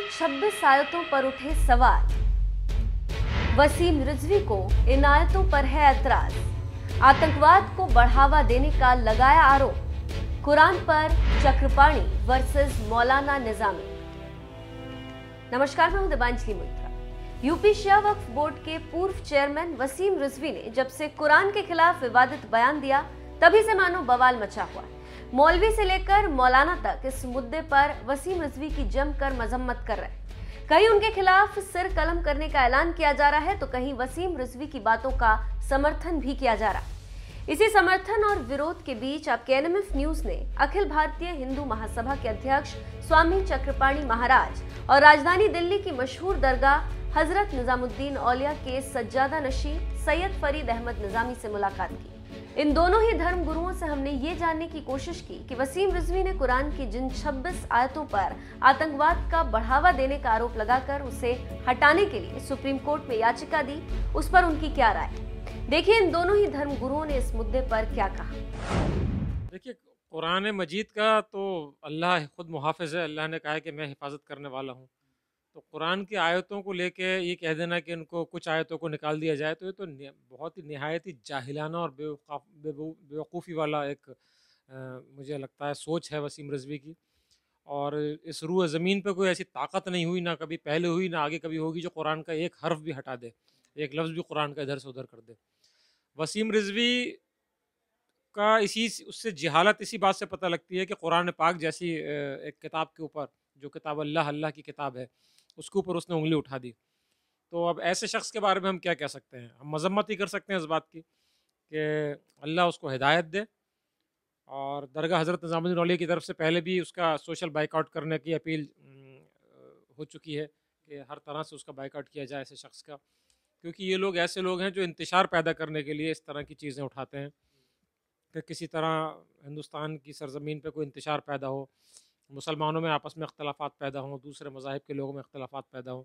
26 आयतों पर उठे सवाल। वसीम रिजवी को इन आयतों पर है ऐतराज। आतंकवाद को बढ़ावा देने का लगाया आरोप। कुरान पर चक्रपाणी वर्सेस मौलाना निजामी। नमस्कार, मैं हूं दिबांजलि मुल्त्रा। यूपी शिया वक्फ बोर्ड के पूर्व चेयरमैन वसीम रिजवी ने जब से कुरान के खिलाफ विवादित बयान दिया, तभी से मानो बवाल मचा हुआ है। मौलवी से लेकर मौलाना तक इस मुद्दे पर वसीम रिजवी की जमकर मजम्मत कर रहे हैं। कहीं उनके खिलाफ सिर कलम करने का ऐलान किया जा रहा है, तो कहीं वसीम रिजवी की बातों का समर्थन भी किया जा रहा है। इसी समर्थन और विरोध के बीच आपके एनएमएफ न्यूज ने अखिल भारतीय हिंदू महासभा के अध्यक्ष स्वामी चक्रपाणी महाराज और राजधानी दिल्ली की मशहूर दरगाह हजरत निजामुद्दीन औलिया के सज्जादा नशीं सैयद फरीद अहमद निजामी से मुलाकात की। इन दोनों ही धर्म गुरुओं से हमने ये जानने की कोशिश की कि वसीम रिजवी ने कुरान की जिन 26 आयतों पर आतंकवाद का बढ़ावा देने का आरोप लगाकर उसे हटाने के लिए सुप्रीम कोर्ट में याचिका दी, उस पर उनकी क्या राय। देखिए इन दोनों ही धर्म गुरुओं ने इस मुद्दे पर क्या कहा। देखिए, कुरान मजीद का तो अल्लाह खुद मुहाफ़िज़ है। अल्लाह ने कहा है कि मैं हिफाजत करने वाला हूँ। तो कुरान की आयतों को लेके ये कह देना कि इनको कुछ आयतों को निकाल दिया जाए, तो ये तो बहुत ही नहायत ही जाहिलाना और बेवकूफ़ी वाला एक मुझे लगता है सोच है वसीम रिजवी की। और इस रूह ज़मीन पे कोई ऐसी ताकत नहीं हुई, ना कभी पहले हुई, ना आगे कभी होगी, जो कुरान का एक हर्फ भी हटा दे, एक लफ्ज़ भी कुरान का इधर से उधर कर दे। वसीम रिजवी का उससे जहालत इसी बात से पता लगती है कि कुरान पाक जैसी एक किताब के ऊपर, जो किताब अल्लाह की किताब है, उसके ऊपर उसने उंगली उठा दी। तो अब ऐसे शख्स के बारे में हम क्या कह सकते हैं? हम मजम्मत ही कर सकते हैं इस बात की कि अल्लाह उसको हिदायत दे। और दरगाह हज़रत निज़ामुद्दीन औलिया की तरफ से पहले भी उसका सोशल बाइकआउट करने की अपील हो चुकी है कि हर तरह से उसका बाइकआउट किया जाए ऐसे शख्स का, क्योंकि ये लोग ऐसे लोग हैं जो इंतशार पैदा करने के लिए इस तरह की चीज़ें उठाते हैं कि किसी तरह हिंदुस्तान की सरजमीन पे कोई इंतशार पैदा हो, मुसलमानों में आपस में अख्तलाफात पैदा हों, दूसरे मज़ाहिब के लोगों में अख्तलाफात पैदा हों।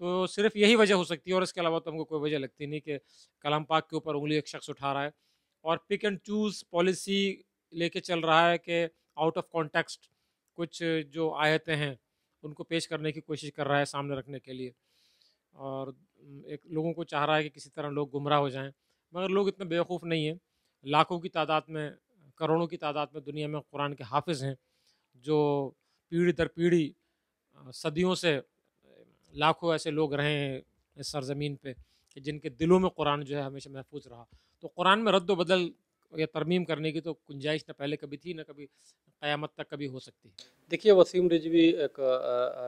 तो सिर्फ यही वजह हो सकती है, और इसके अलावा तो हमको कोई वजह लगती नहीं कि कलाम पाक के ऊपर उंगली एक शख्स उठा रहा है और पिक एंड चूज़ पॉलिसी लेके चल रहा है कि आउट ऑफ कॉन्टेक्स्ट कुछ जो आयतें हैं उनको पेश करने की कोशिश कर रहा है सामने रखने के लिए, और एक लोगों को चाह रहा है कि किसी तरह लोग गुमराह हो जाएं। मगर लोग इतने बेवकूफ़ नहीं हैं। लाखों की तादाद में, करोड़ों की तादाद में दुनिया में कुरान के हाफिज़ हैं, जो पीढ़ी दर पीढ़ी सदियों से लाखों ऐसे लोग रहे हैं इस सरज़मीन पे कि जिनके दिलों में कुरान जो है हमेशा महफूज रहा। तो कुरान में रद्द बदल या तरमीम करने की तो गुंजाइश न पहले कभी थी, न कभी क़यामत तक कभी हो सकती है। देखिए, वसीम रिजवी एक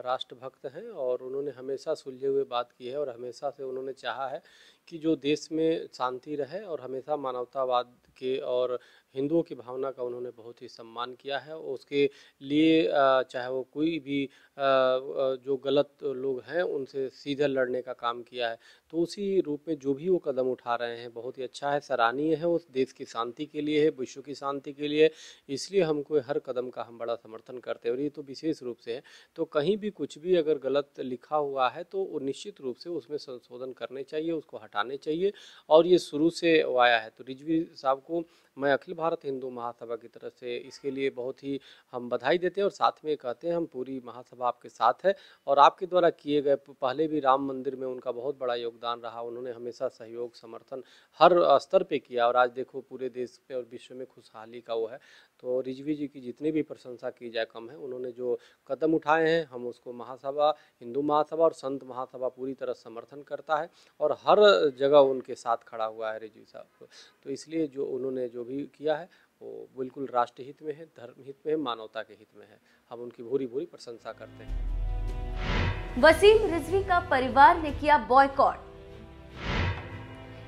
राष्ट्रभक्त हैं और उन्होंने हमेशा सुलझे हुए बात की है और हमेशा से उन्होंने चाहा है कि जो देश में शांति रहे, और हमेशा मानवतावाद के और हिंदुओं की भावना का उन्होंने बहुत ही सम्मान किया है। उसके लिए चाहे वो कोई भी जो गलत लोग हैं उनसे सीधे लड़ने का काम किया है। तो उसी रूप में जो भी वो कदम उठा रहे हैं बहुत ही अच्छा है, सराहनीय है। उस देश की शांति के लिए है, विश्व की शांति के लिए, इसलिए हमको हर कदम का हम बड़ा समर्थन करते हैं। और ये तो विशेष रूप से है, तो कहीं भी कुछ भी अगर गलत लिखा हुआ है तो वो निश्चित रूप से उसमें संशोधन करने चाहिए, उसको हटाने चाहिए। और ये शुरू से वो आया है। तो रिजवी साहब को मैं अखिल भारत हिंदू महासभा की तरफ से इसके लिए बहुत ही हम बधाई देते हैं, और साथ में कहते हैं हम पूरी महासभा आपके साथ है। और आपके द्वारा किए गए पहले भी राम मंदिर में उनका बहुत बड़ा योगदान रहा। उन्होंने हमेशा सहयोग समर्थन हर स्तर पे किया, और आज देखो पूरे देश पे और विश्व में खुशहाली का वो है। तो रिजवी जी की जितनी भी प्रशंसा की जाए कम है। उन्होंने जो कदम उठाए हैं हम उसको महासभा, हिंदू महासभा और संत महासभा पूरी तरह समर्थन करता है, और हर जगह उनके साथ खड़ा हुआ है रिजवी साहब को। तो इसलिए जो उन्होंने जो भी किया है वो बिल्कुल राष्ट्र हित में है, धर्म हित में है, मानवता के हित में है। हम उनकी भूरी भूरी प्रशंसा करते हैं। वसीम रिजवी का परिवार ने किया बॉयकॉट।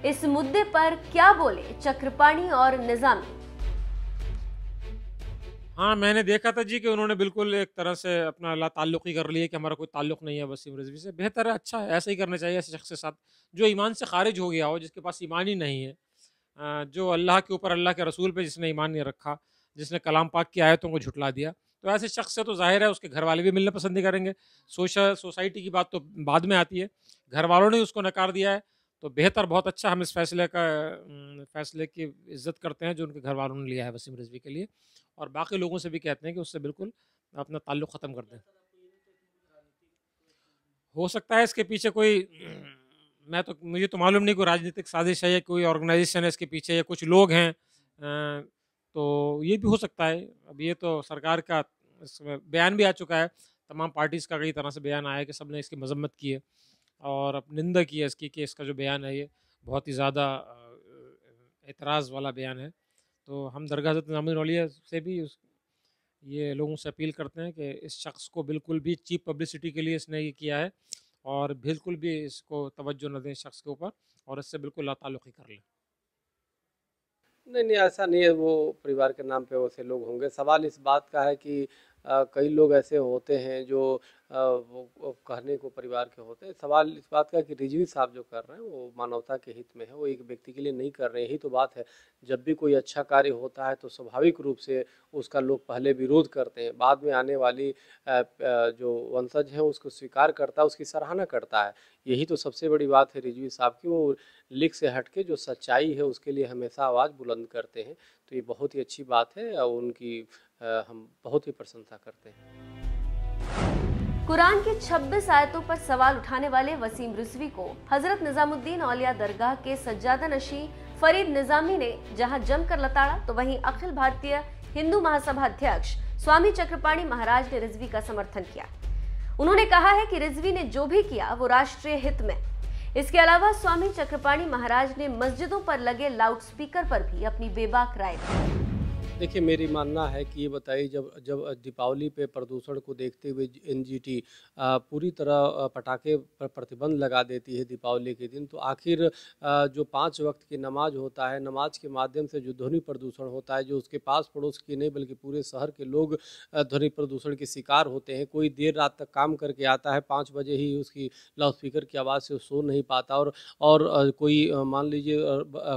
इस मुद्दे पर क्या बोले चक्रपाणी और निजामी। हाँ, मैंने देखा था जी कि उन्होंने बिल्कुल एक तरह से अपना ला ताल्लुक़ ही कर लिया कि हमारा कोई ताल्लुक़ नहीं है वसीम रिजवी से। बेहतर है, अच्छा है, ऐसा ही करना चाहिए ऐसे शख्स के साथ जो ईमान से खारिज हो गया हो, जिसके पास ईमान ही नहीं है, जो अल्लाह के ऊपर, अल्लाह के रसूल पे जिसने ईमान नहीं रखा, जिसने कलाम पाक की आयतों को झुठला दिया। तो ऐसे शख्स से तो ज़ाहिर है उसके घर वाले भी मिलना पसंद नहीं करेंगे। सोसाइटी की बात तो बाद में आती है, घर वालों ने उसको नकार दिया है। तो बेहतर, बहुत अच्छा, हम इस फैसले की इज़्ज़त करते हैं जो उनके घर वालों ने लिया है वसीम रिजवी के लिए, और बाकी लोगों से भी कहते हैं कि उससे बिल्कुल अपना ताल्लुक़ ख़त्म कर दें। हो सकता है इसके पीछे कोई मुझे तो मालूम नहीं कोई राजनीतिक साजिश है या कोई ऑर्गेनाइजेशन है इसके पीछे या कुछ लोग हैं, तो ये भी हो सकता है। अब ये तो सरकार का इसमें बयान भी आ चुका है, तमाम पार्टीज़ का कई तरह से बयान आया है कि सबने इसकी मजम्मत की है और निंदा की है इसकी कि इसका जो बयान है ये बहुत ही ज़्यादा एतराज़ वाला बयान है। तो हम दरगाह हज़रत निज़ामुद्दीन औलिया से भी ये लोगों से अपील करते हैं कि इस शख्स को बिल्कुल भी चीप पब्लिसिटी के लिए इसने ये किया है और बिल्कुल भी इसको तवज्जो न दें इस शख्स के ऊपर और इससे बिल्कुल लाताल्लुक़ी कर लें। नहीं, नहीं, ऐसा नहीं है, वो परिवार के नाम पे वैसे लोग होंगे। सवाल इस बात का है कि कई लोग ऐसे होते हैं जो वो कहने को परिवार के होते हैं। सवाल इस बात का है कि रिजवी साहब जो कर रहे हैं वो मानवता के हित में है, वो एक व्यक्ति के लिए नहीं कर रहे हैं। यही तो बात है, जब भी कोई अच्छा कार्य होता है तो स्वाभाविक रूप से उसका लोग पहले विरोध करते हैं, बाद में आने वाली जो वंशज हैं उसको स्वीकार करता है, उसकी सराहना करता है। यही तो सबसे बड़ी बात है रिजवी साहब की, वो लिख से हट के जो सच्चाई है उसके लिए हमेशा आवाज़ बुलंद करते हैं। तो ये बहुत ही अच्छी बात है और उनकी हम बहुत ही प्रशंसा करते हैं। कुरान की 26 आयतों पर सवाल उठाने वाले वसीम रिजवी को हजरत निजामुद्दीन औलिया दरगाह के सज्जादा नशी फरीद निजामी ने जहां जमकर लताड़ा, तो वहीं अखिल भारतीय हिंदू महासभा अध्यक्ष स्वामी चक्रपाणी महाराज ने रिजवी का समर्थन किया। उन्होंने कहा है कि रिजवी ने जो भी किया वो राष्ट्रीय हित में। इसके अलावा स्वामी चक्रपाणी महाराज ने मस्जिदों पर लगे लाउडस्पीकर पर भी अपनी बेबाक राय दी। देखिए, मेरी मानना है कि ये बताइए, जब दीपावली पे प्रदूषण को देखते हुए एनजीटी पूरी तरह पटाखे पर प्रतिबंध लगा देती है दीपावली के दिन, तो आखिर जो 5 वक्त की नमाज होता है, नमाज के माध्यम से जो ध्वनि प्रदूषण होता है, जो उसके पास पड़ोस की नहीं बल्कि पूरे शहर के लोग ध्वनि प्रदूषण के शिकार होते हैं। कोई देर रात तक काम करके आता है, 5 बजे ही उसकी लाउडस्पीकर की आवाज़ से सो नहीं पाता, और कोई मान लीजिए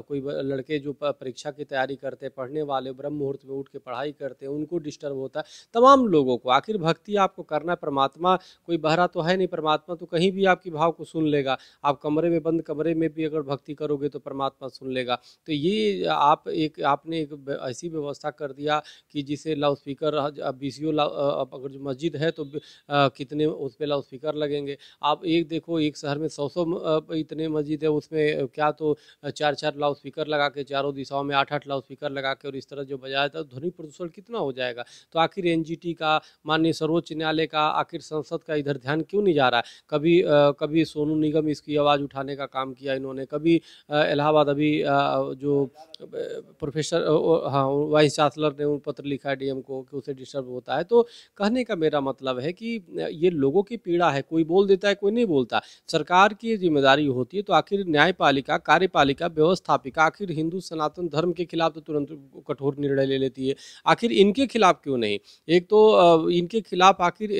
कोई लड़के जो परीक्षा की तैयारी करते हैं, पढ़ने वाले, ब्रह्म मुहूर्त में उठ के पढ़ाई करते हैं, उनको डिस्टर्ब होता है। तमाम लोगों को आखिर भक्ति आपको करना है। परमात्मा कोई बहरा तो है नहीं, परमात्मा तो कहीं भी आपकी भाव को सुन लेगा। आप कमरे में, बंद कमरे में भी अगर भक्ति करोगे तो परमात्मा सुन लेगा। तो ये आपने एक ऐसी व्यवस्था कर दिया कि जिसे लाउडस्पीकर बीसीओ अगर जो मस्जिद है तो कितने उस पर लाउडस्पीकर लगेंगे। आप एक देखो, एक शहर में 100 इतने मस्जिद है, उसमें क्या तो 4 लाउडस्पीकर लगा के चारों दिशाओं में 8 स्पीकर लगा के और इस तरह जो बजाया था, ध्वनि प्रदूषण कितना हो जाएगा। तो आखिर एनजीटी का, माननीय सर्वोच्च न्यायालय का, आखिर संसद का इधर ध्यान क्यों नहीं जा रहा है। कभी सोनू निगम इसकी आवाज़ उठाने का काम किया इन्होंने, कभी इलाहाबाद अभी जो प्रोफेसर वाइस चांसलर ने पत्र लिखा है डीएम को कि उसे डिस्टर्ब होता है। तो कहने का मेरा मतलब है कि ये लोगों की पीड़ा है, कोई बोल देता है, कोई नहीं बोलता। सरकार की जिम्मेदारी होती है, तो आखिर न्यायपालिका, कार्यपालिका, व्यवस्थापिका आखिर हिंदू सनातन धर्म के खिलाफ तो तुरंत कठोर निर्णय ले लेती है। आखिर इनके खिलाफ क्यों नहीं? एक तो इनके खिलाफ आखिर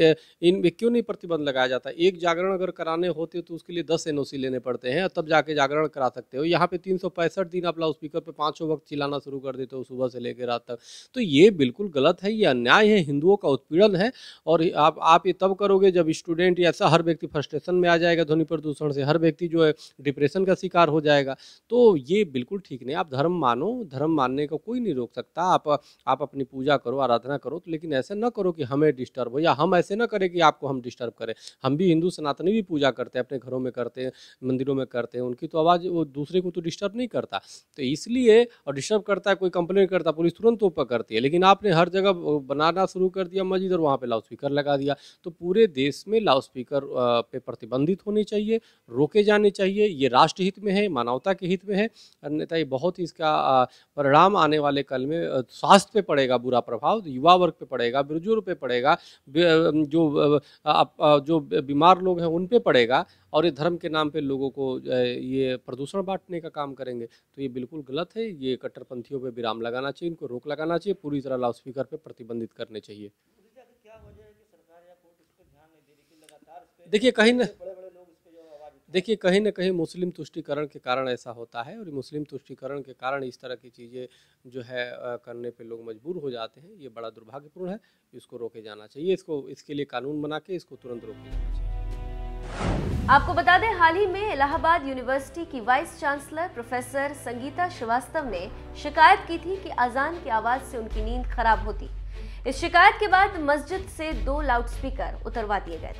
इन क्यों नहीं प्रतिबंध लगाया जाता? एक जागरण अगर कराने होते तो उसके लिए 10 एनओसी लेने पड़ते हैं, तब जाके जागरण करा सकते हो। यहाँ पे 365 दिन आप लाउडस्पीकर पे 5 वक्त चिल्लाना शुरू कर देते हो, सुबह से लेकर रात तक। तो ये बिल्कुल गलत है, ये अन्याय है, हिंदुओं का उत्पीड़न है। और आप ये तब करोगे जब स्टूडेंट या ऐसा हर व्यक्ति फ्रस्ट्रेशन में आ जाएगा ध्वनि प्रदूषण से, हर व्यक्ति जो है डिप्रेशन का शिकार हो जाएगा। तो ये बिल्कुल ठीक नहीं। आप धर्म मानो, धर्म मानने को कोई नहीं रोक सकता। आप अपनी पूजा करो, आराधना करो, तो लेकिन ऐसे ना करो कि हमें डिस्टर्ब हो, या हम ऐसे ना करें कि आपको हम डिस्टर्ब करें। हम भी हिंदू सनातनी भी पूजा करते हैं, अपने घरों में करते हैं, मंदिरों में करते हैं, उनकी तो आवाज़ वो दूसरे को तो डिस्टर्ब नहीं करता। तो इसलिए, और डिस्टर्ब करता है, कोई कंप्लेंट करता, पुलिस तुरंत ऊपर करती है। लेकिन आपने हर जगह बनाना शुरू कर दिया मस्जिद और वहाँ पे लाउडस्पीकर लगा दिया। तो पूरे देश में लाउडस्पीकर पे प्रतिबंधित होने चाहिए, रोके जाने चाहिए। ये राष्ट्र हित में है, मानवता के हित में है। अन्यथा ये बहुत ही इसका परिणाम आने वाले कल में स्वास्थ्य पे पड़ेगा बुरा प्रभाव, युवा वर्ग पे पड़ेगा, बुजुर्ग पे पड़ेगा, जो बीमार लोग हैं उन पे पड़ेगा। और ये धर्म के नाम पे लोगों को ये प्रदूषण बांटने का काम करेंगे, तो ये बिल्कुल गलत है। ये कट्टरपंथियों पे विराम लगाना चाहिए, इनको रोक लगाना चाहिए, पूरी तरह लाउडस्पीकर पे प्रतिबंधित करने चाहिए। देखिए कहीं ना कहीं मुस्लिम तुष्टीकरण के कारण ऐसा होता है, और मुस्लिम तुष्टीकरण के कारण इस तरह की चीज़ें जो है करने पे लोग मजबूर हो जाते हैं। ये बड़ा दुर्भाग्यपूर्ण है, इसको रोके जाना चाहिए। इसके लिए कानून बना के इसको तुरंत रोके जाना चाहिए। आपको बता दें, हाल ही में इलाहाबाद यूनिवर्सिटी की vice chancellor professor Sangeeta Shrivastava ने शिकायत की थी कि अजान की आवाज़ से उनकी नींद खराब होती। इस शिकायत के बाद मस्जिद से 2 लाउडस्पीकर उतरवा दिए गए थे।